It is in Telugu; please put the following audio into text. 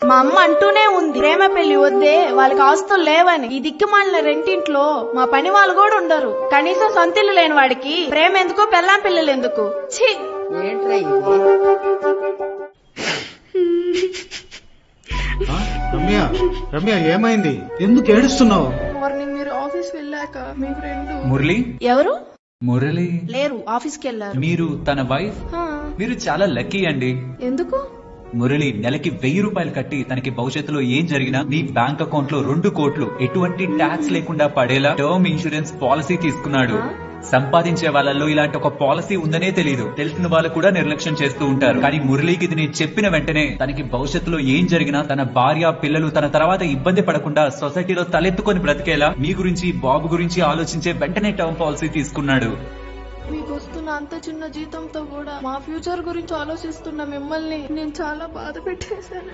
మా అమ్మ అంటూనే ఉంది, ప్రేమ పెళ్లి వద్దే, వాళ్ళకి ఆస్తులు లేవని. ఈ దిక్కుమాలిన రెంటింట్లో మా పని వాళ్ళు కూడా ఉండరు. కనీసం సొంతిల్లు లేని వాడికి ప్రేమ ఎందుకు, పెళ్ళాం పిల్లలు ఎందుకు? ఛీ! రమ్య రమ్య ఏమైంది? ఎందుకు ఏడుస్తున్నావు? మార్నింగ్ మీరు ఆఫీస్ వెళ్ళాక మీ ఫ్రెండ్ మురళి. ఎవరు? మురళి లేరు, ఆఫీస్కి వెళ్ళారు. మీరు తన వైఫ్? మీరు చాలా లక్కీ అండి. ఎందుకు? మురళి నెలకి 1000 రూపాయలు కట్టి తనకి భవిష్యత్తులో ఏం జరిగినా మీ బ్యాంక్ అకౌంట్ లో 2 కోట్లు ఎటువంటి ట్యాక్స్ లేకుండా పడేలా టర్మ్ ఇన్సూరెన్స్ పాలసీ తీసుకున్నాడు. సంపాదించే వాళ్ళల్లో ఇలాంటి ఒక పాలసీ ఉందనే తెలియదు. తెలిసిన వాళ్ళు కూడా నిర్లక్ష్యం చేస్తూ ఉంటారు. కానీ మురళికి ఇది నేను చెప్పిన వెంటనే తనకి భవిష్యత్తులో ఏం జరిగినా తన భార్య పిల్లలు తన తర్వాత ఇబ్బంది పడకుండా సొసైటీలో తలెత్తుకొని బ్రతికేలా మీ గురించి బాబు గురించి ఆలోచించే వెంటనే టర్మ్ పాలసీ తీసుకున్నాడు. మీకు వస్తున్న అంత చిన్న జీతంతో కూడా మా ఫ్యూచర్ గురించి ఆలోచిస్తున్న మిమ్మల్ని నేను చాలా బాధ పెట్టేశాను.